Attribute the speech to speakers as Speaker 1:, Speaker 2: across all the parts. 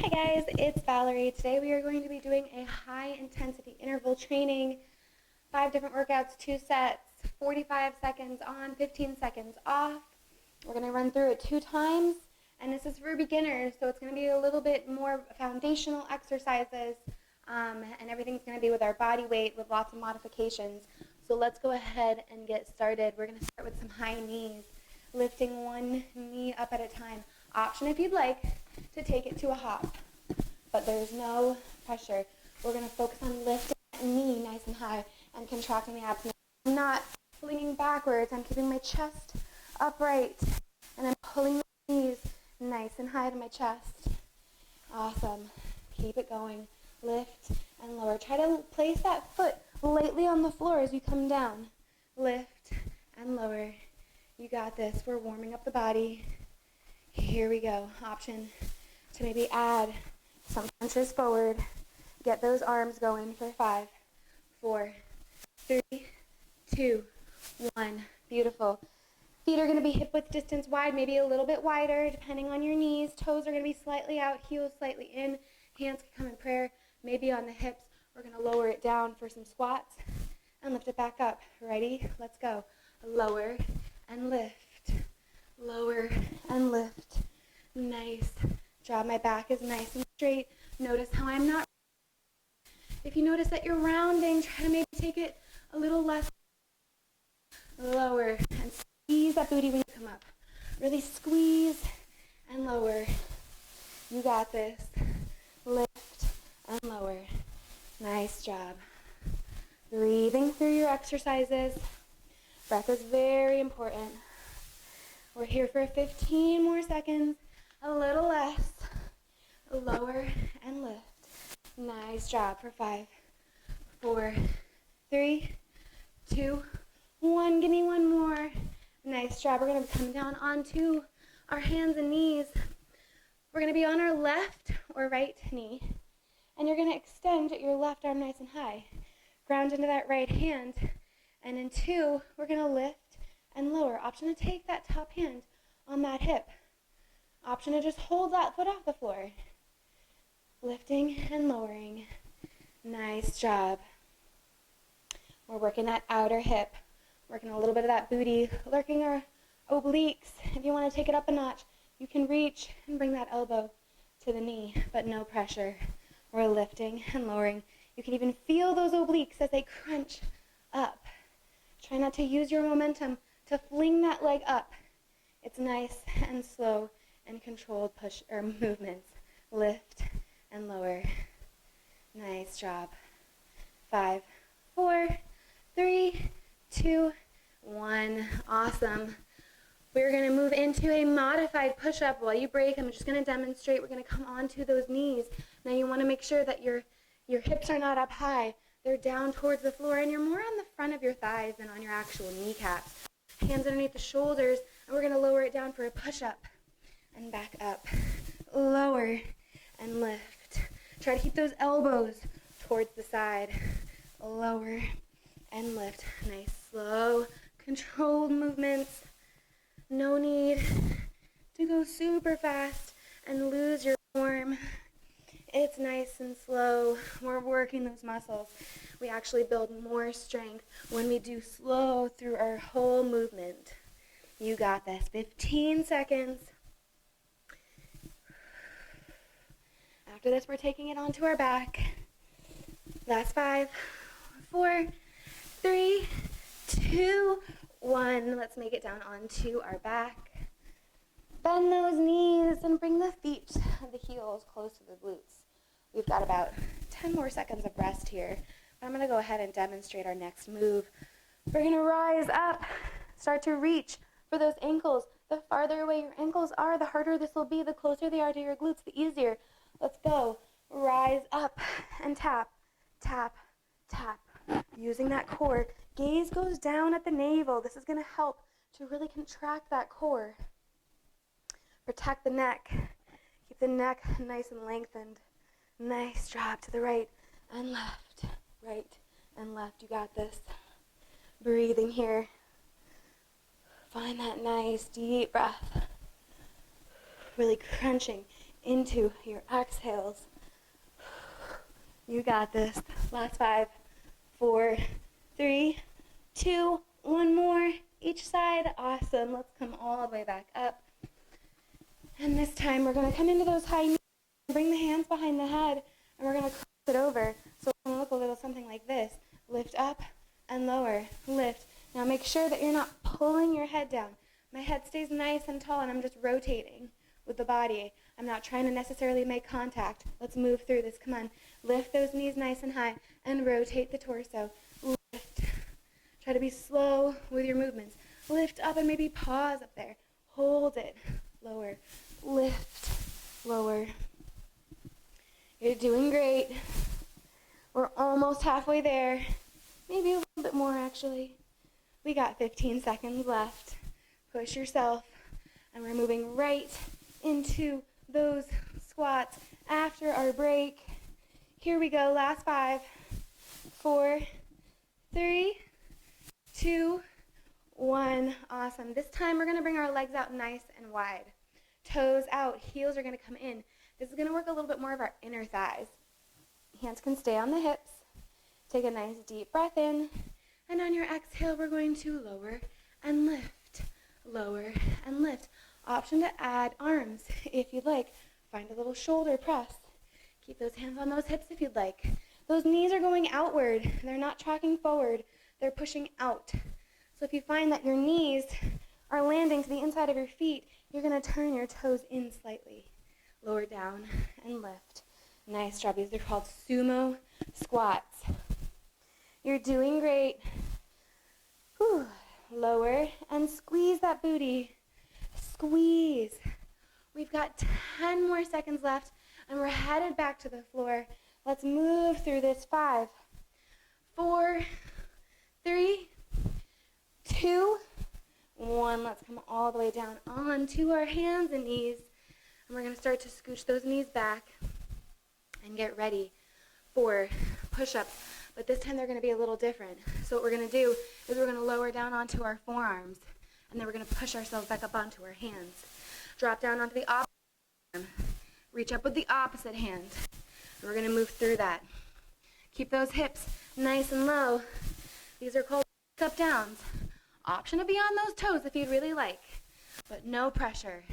Speaker 1: Hi guys, it's Valerie. Today we are going to be doing a high intensity interval training, 5 different workouts, 2 sets, 45 seconds on, 15 seconds off. We're going to run through it 2 times, and this is for beginners, so it's going to be a little bit more foundational exercises, and everything's going to be with our body weight with lots of modifications. So let's go ahead and get started. We're going to start with some high knees, lifting one knee up at a time. Option if you'd like to take it to a hop, but there's no pressure. We're going to focus on lifting that knee nice and high and contracting the abs. I'm not leaning backwards. I'm keeping my chest upright, and I'm pulling the knees nice and high to my chest. Awesome. Keep it going. Lift and lower. Try to place that foot lightly on the floor as you come down. Lift and lower. You got this. We're warming up the body. Here we go. Option to maybe add some punches forward. Get those arms going for 5, 4, 3, 2, 1. Beautiful. Feet are going to be hip width distance wide, maybe a little bit wider depending on your knees. Toes are going to be slightly out, heels slightly in. Hands can come in prayer, maybe on the hips. We're going to lower it down for some squats and lift it back up. Ready? Let's go. Lower and lift. Lower and lift. Nice job. My back is nice and straight. Notice how I'm not. If you notice that you're rounding, try to maybe take it a little less. Lower and squeeze that booty when you come up. Really squeeze and lower. You got this. Lift and lower. Nice job. Breathing through your exercises. Breath is very important. We're here for 15 more seconds, a little less. Lower and lift. Nice job for 5, 4, 3, 2, 1. Give me one more. Nice job. We're going to come down onto our hands and knees. We're going to be on our left or right knee, and you're going to extend your left arm nice and high. Ground into that right hand, and in 2, we're going to lift and lower. Option to take that top hand on that hip. Option to just hold that foot off the floor. Lifting and lowering. Nice job. We're working that outer hip. Working a little bit of that booty, lurking our obliques. If you want to take it up a notch, you can reach and bring that elbow to the knee, but no pressure. We're lifting and lowering. You can even feel those obliques as they crunch up. Try not to use your momentum to fling that leg up. It's nice and slow and controlled push or movements. Lift and lower. Nice job. 5, 4, 3, 2, 1. Awesome. We're going to move into a modified push-up. While you break, I'm just going to demonstrate. We're going to come onto those knees. Now you want to make sure that your hips are not up high. They're down towards the floor, and you're more on the front of your thighs than on your actual kneecaps. Hands underneath the shoulders, and we're going to lower it down for a push-up. And back up. Lower and lift. Try to keep those elbows towards the side. Lower and lift. Nice, slow, controlled movements. No need to go super fast and lose your form. It's nice and slow. We're working those muscles. We actually build more strength when we do slow through our whole movement. You got this. 15 seconds. After this, we're taking it onto our back. Last 5, 4, 3, 2, 1. Let's make it down onto our back. Bend those knees and bring the feet and the heels close to the glutes. We've got about 10 more seconds of rest here. But I'm going to go ahead and demonstrate our next move. We're going to rise up, start to reach for those ankles. The farther away your ankles are, the harder this will be. The closer they are to your glutes, the easier. Let's go. Rise up and tap, tap, tap. Using that core. Gaze goes down at the navel. This is going to help to really contract that core. Protect the neck. Keep the neck nice and lengthened. Nice job to the right and left. Right and left. You got this. Breathing here. Find that nice deep breath. Really crunching into your exhales. You got this. Last 5, 4, 3, 2, one more. Each side. Awesome. Let's come all the way back up. And this time we're going to come into those high knees, bring the hands behind the head, and we're going to cross it over. So it's going to look a little something like this. Lift up and lower. Lift. Now make sure that you're not pulling your head down. My head stays nice and tall, and I'm just rotating with the body. I'm not trying to necessarily make contact. Let's move through this. Come on. Lift those knees nice and high and rotate the torso. Lift. Try to be slow with your movements. Lift up and maybe pause up there. Hold it. Lower. Lift. Lower. You're doing great. We're almost halfway there. Maybe a little bit more, actually. We got 15 seconds left. Push yourself. And we're moving right into those squats after our break. Here we go. Last 5, 4, 3, 2, 1. Awesome. This time we're going to bring our legs out nice and wide. Toes out. Heels are going to come in. This is going to work a little bit more of our inner thighs. Hands can stay on the hips. Take a nice deep breath in. And on your exhale, we're going to lower and lift. Lower and lift. Option to add arms if you'd like. Find a little shoulder press. Keep those hands on those hips if you'd like. Those knees are going outward. They're not tracking forward. They're pushing out. So if you find that your knees are landing to the inside of your feet, you're going to turn your toes in slightly. Lower down and lift. Nice job. These are called sumo squats. You're doing great. Whew. Lower and squeeze that booty. Squeeze. We've got 10 more seconds left, and we're headed back to the floor. Let's move through this. 5, 4, 3, 2, 1. Let's come all the way down onto our hands and knees. And we're going to start to scooch those knees back and get ready for push-ups. But this time they're going to be a little different. So what we're going to do is we're going to lower down onto our forearms, and then we're going to push ourselves back up onto our hands. Drop down onto the opposite arm. Reach up with the opposite hand. And we're going to move through that. Keep those hips nice and low. These are called up downs. Option to be on those toes if you'd really like, but no pressure.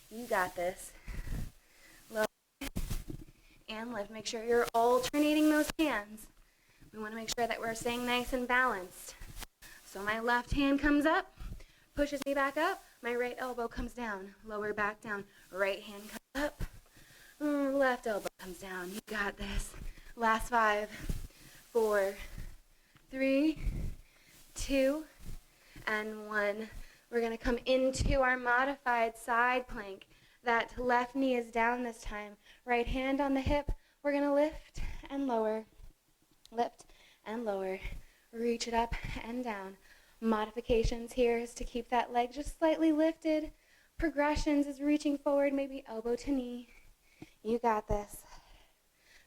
Speaker 1: You got this. Low and lift. Make sure you're alternating those hands. We want to make sure that we're staying nice and balanced. So my left hand comes up, pushes me back up. My right elbow comes down, lower back down. Right hand comes up, left elbow comes down. You got this. Last 5, 4, 3, 2, and 1. We're going to come into our modified side plank. That left knee is down this time. Right hand on the hip. We're going to lift and lower. Lift and lower. Reach it up and down. Modifications here is to keep that leg just slightly lifted. Progressions is reaching forward, maybe elbow to knee. You got this.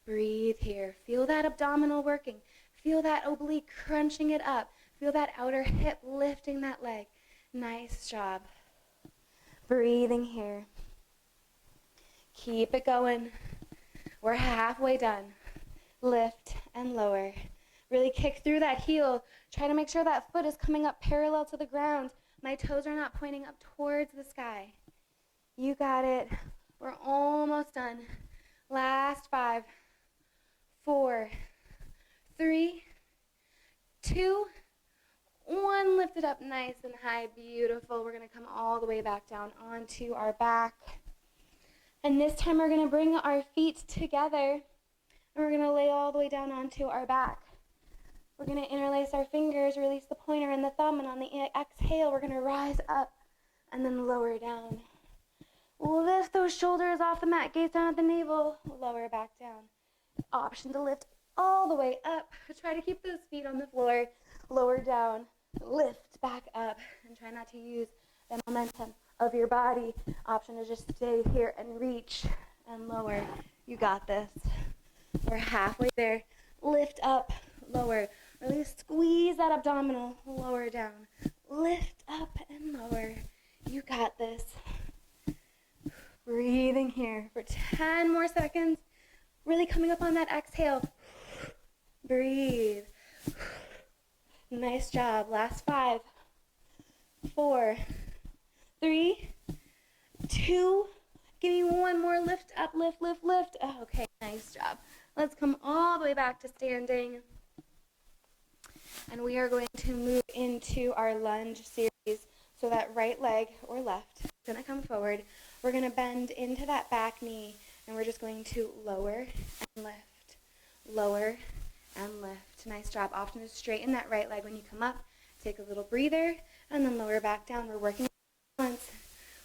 Speaker 1: Breathe here. Feel that abdominal working. Feel that oblique crunching it up. Feel that outer hip lifting that leg. Nice job. Breathing here. Keep it going. We're halfway done. Lift and lower. Really kick through that heel. Try to make sure that foot is coming up parallel to the ground. My toes are not pointing up towards the sky. You got it. We're almost done. Last 5, 4, 3, 2, 1. Lift it up nice and high. Beautiful. We're going to come all the way back down onto our back. And this time we're going to bring our feet together. And we're going to lay all the way down onto our back. We're going to interlace our fingers, release the pointer and the thumb, and on the exhale, we're going to rise up and then lower down. Lift those shoulders off the mat, gaze down at the navel, lower back down. Option to lift all the way up. Try to keep those feet on the floor, lower down, lift back up, and try not to use the momentum of your body. Option to just stay here and reach and lower. You got this. We're halfway there. Lift up, lower. Really squeeze that abdominal, lower down. Lift up and lower. You got this. Breathing here for 10 more seconds. Really coming up on that exhale. Breathe. Nice job. Last 5, 4, 3, 2. Give me one more lift up, lift, lift, lift. Oh, okay, nice job. Let's come all the way back to standing. And we are going to move into our lunge series. So that right leg or left is going to come forward. We're going to bend into that back knee, and we're just going to lower and lift, lower and lift. Nice job. Option to straighten that right leg when you come up. Take a little breather, and then lower back down. We're working on balance,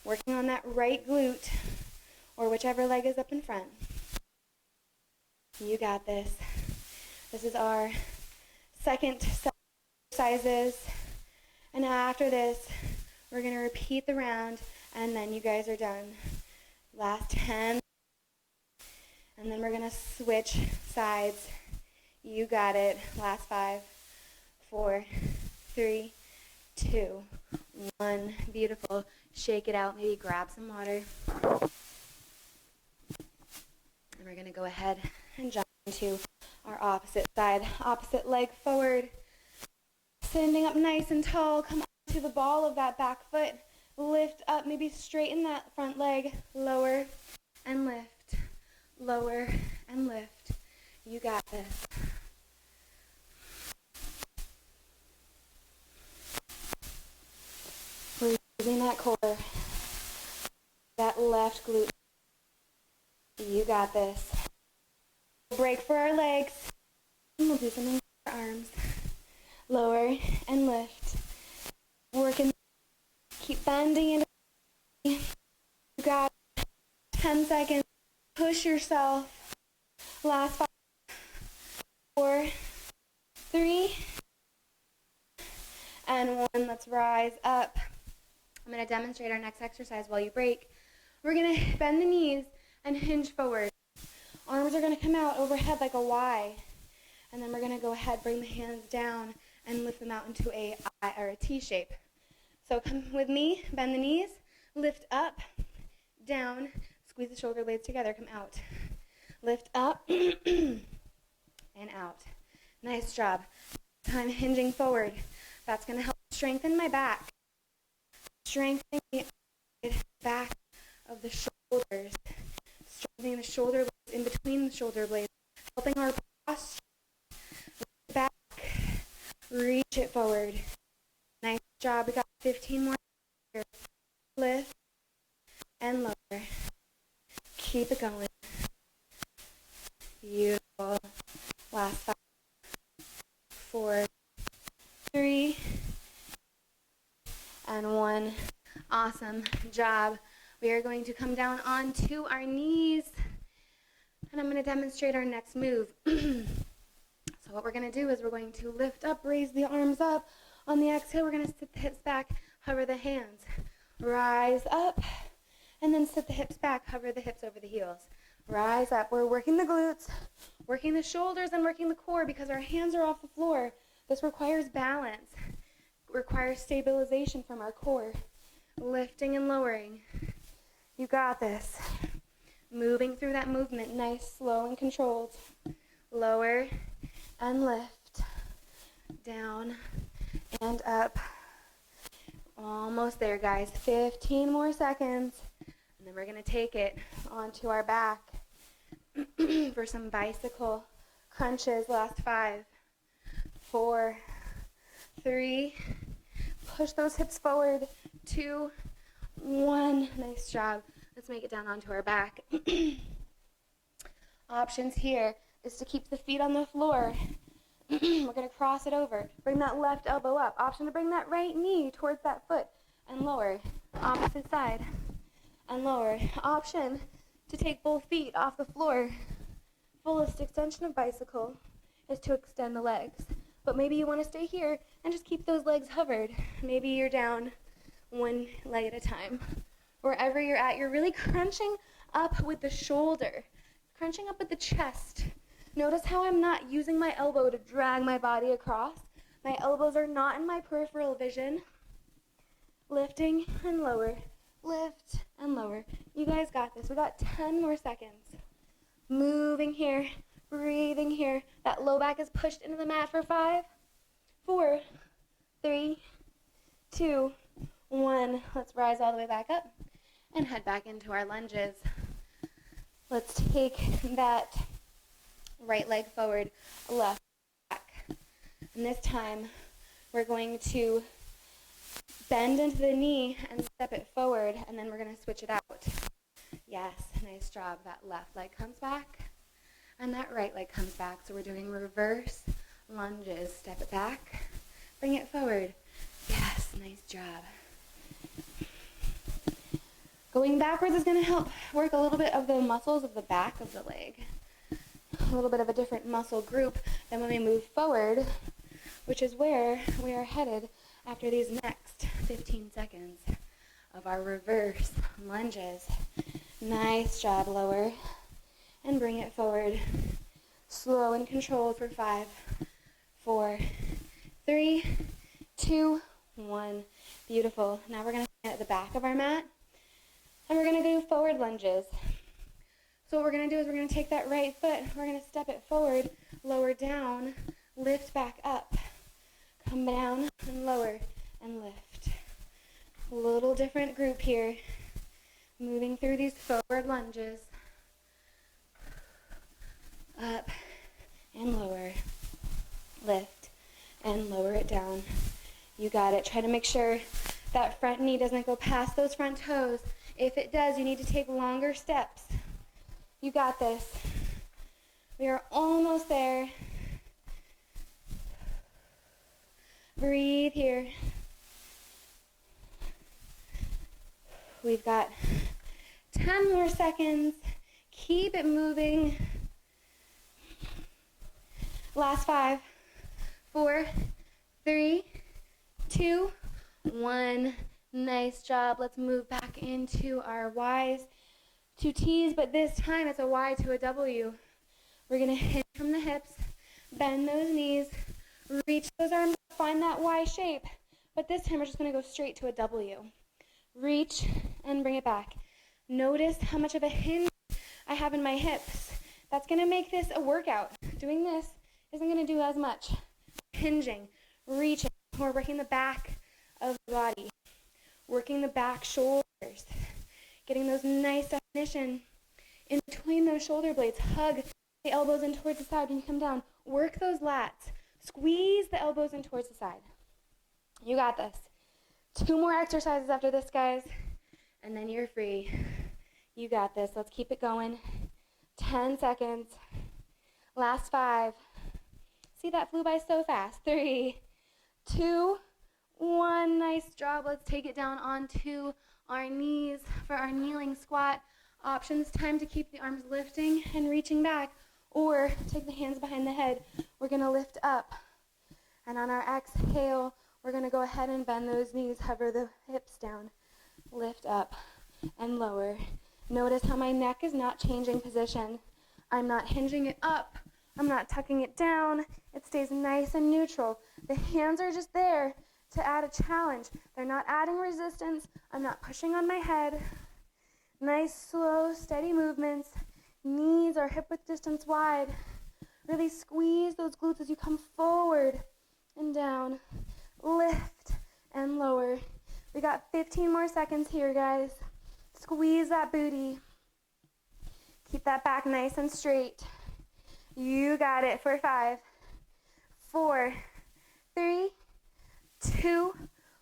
Speaker 1: working on that right glute, or whichever leg is up in front. You got this. This is our second set of exercises. And after this, we're going to repeat the round, and then you guys are done. Last 10. And then we're going to switch sides. You got it. Last 5, 4, 3, 2, 1. Beautiful. Shake it out. Maybe grab some water. And we're going to go ahead and jump into our opposite side. Opposite leg forward. Standing up nice and tall. Come up to the ball of that back foot. Lift up. Maybe straighten that front leg. Lower and lift. Lower and lift. You got this. Breathing that core. That left glute. You got this. Break for our legs. And we'll do something for our arms. Lower and lift. Working. Keep bending into. You got 10 seconds. Push yourself. Last 5, 4, 3, and 1. Let's rise up. I'm going to demonstrate our next exercise while you break. We're going to bend the knees and hinge forward. Arms are going to come out overhead like a Y. And then we're going to go ahead, bring the hands down, and lift them out into a I or a T shape. So come with me, bend the knees, lift up, down, squeeze the shoulder blades together, come out. Lift up, and out. Nice job. Time hinging forward. That's going to help strengthen my back. Strengthening the back of the shoulders. Strengthening the shoulder blades in between the shoulder blades. Helping our posture. Back. Reach it forward. Nice job. We got 15 more here. Lift and lower. Keep it going. Beautiful. Last 5, 4, 3, and 1. Awesome job. We are going to come down onto our knees, and I'm going to demonstrate our next move. So what we're going to do is we're going to lift up, raise the arms up. On the exhale, we're going to sit the hips back, hover the hands. Rise up, and then sit the hips back, hover the hips over the heels. Rise up. We're working the glutes, working the shoulders, and working the core because our hands are off the floor. This requires balance, requires stabilization from our core. Lifting and lowering. You got this. Moving through that movement, nice, slow, and controlled. Lower and lift. Down and up. Almost there, guys. 15 more seconds. And then we're going to take it onto our back for some bicycle crunches. Last 5, 4, 3. Push those hips forward. 2, 1. Nice job. Let's make it down onto our back. Options here is to keep the feet on the floor. We're going to cross it over. Bring that left elbow up. Option to bring that right knee towards that foot and lower. Opposite side and lower. Option to take both feet off the floor. Fullest extension of bicycle is to extend the legs. But maybe you want to stay here and just keep those legs hovered. Maybe you're down one leg at a time. Wherever you're at, you're really crunching up with the shoulder, crunching up with the chest. Notice how I'm not using my elbow to drag my body across. My elbows are not in my peripheral vision. Lifting and lower, lift and lower. You You guys got this. We got 10 more seconds. Moving here, breathing here. That low back is pushed into the mat for 5, 4, 3, 2, 1. Let's rise all the way back up and head back into our lunges. Let's take that right leg forward, left back. And this time, we're going to bend into the knee and step it forward, and then we're going to switch it out. Yes, nice job. That left leg comes back, and that right leg comes back. So we're doing reverse lunges. Step it back, bring it forward. Yes, nice job. Going backwards is going to help work a little bit of the muscles of the back of the leg. A little bit of a different muscle group than when we move forward, which is where we are headed after these next 15 seconds of our reverse lunges. Nice job, lower, and bring it forward. Slow and controlled for 5, 4, 3, 2, 1. Beautiful. Now we're going to stand at the back of our mat, and we're going to do forward lunges. So what we're going to do is we're going to take that right foot, we're going to step it forward, lower down, lift back up, come down and lower and lift. A little different group here. Moving through these forward lunges. Up and lower. Lift and lower it down. You got it. Try to make sure that front knee doesn't go past those front toes. If it does, you need to take longer steps. You got this. We are almost there. Breathe here. We've got 10 more seconds. Keep it moving. Last 5, 4, 3, 2, 1. Nice job. Let's move back into our Y's to T's, but this time it's a Y to a W. We're going to hinge from the hips, bend those knees, reach those arms, find that Y shape, but this time we're just going to go straight to a W. Reach and bring it back. Notice how much of a hinge I have in my hips. That's going to make this a workout. Doing this isn't going to do as much. Hinging, reaching. We're working the back of the body, working the back shoulders, getting those nice definition in between those shoulder blades. Hug the elbows in towards the side when you come down. Work those lats. Squeeze the elbows in towards the side. You got this. 2 more exercises after this, guys, and then you're free. You got this. Let's keep it going. 10 seconds. Last 5. See, that flew by so fast. 3, 2, 1. Nice job. Let's take it down onto our knees for our kneeling squat. Options, time to keep the arms lifting and reaching back, or take the hands behind the head. We're going to lift up. And on our exhale, we're going to go ahead and bend those knees, hover the hips down, lift up and lower. Notice how my neck is not changing position. I'm not hinging it up. I'm not tucking it down. It stays nice and neutral. The hands are just there to add a challenge. They're not adding resistance. I'm not pushing on my head. Nice, slow, steady movements. Knees are hip-width distance wide. Really squeeze those glutes as you come forward and down. Lift and lower. We got 15 more seconds here, guys. Squeeze that booty. Keep that back nice and straight. You got it for 5, 4, 3, 2,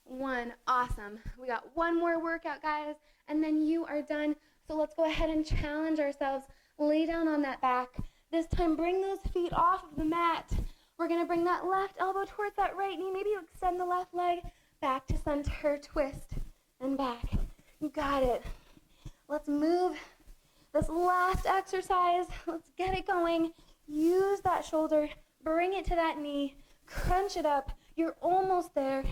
Speaker 1: 1. Awesome. We got one more workout, guys, and then you are done. So let's go ahead and challenge ourselves. Lay down on that back. This time, bring those feet off of the mat. We're going to bring that left elbow towards that right knee. Maybe you extend the left leg back to center, twist, and back. You got it. Let's move this last exercise. Let's get it going. Use that shoulder. Bring it to that knee. Crunch it up. You're almost there.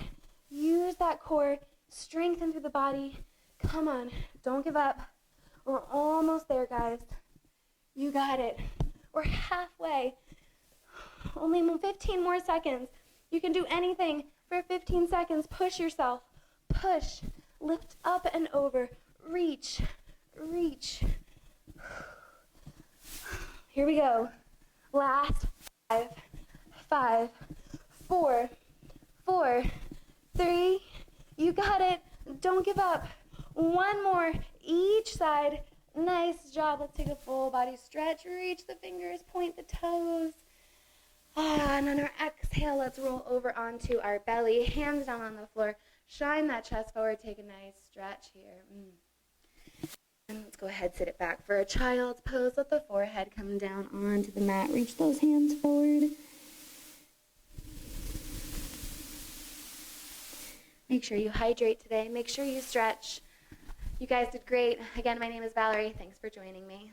Speaker 1: Use that core. Strengthen through the body. Come on. Don't give up. We're almost there, guys. You got it. We're halfway. Only 15 more seconds. You can do anything for 15 seconds. Push yourself. Push. Lift up and over. Reach. reach. Here we go. Last 5, 4, 3. You got it. Don't give up. One more each side. Nice job. Let's take a full body stretch. Reach the fingers, point the toes. And on our exhale, let's roll over onto our belly. Hands down on the floor. Shine that chest forward. Take a nice stretch here. And let's go ahead, sit it back for a child's pose. Let the forehead come down onto the mat. Reach those hands forward. Make sure you hydrate today. Make sure you stretch. You guys did great. Again, my name is Valerie. Thanks for joining me.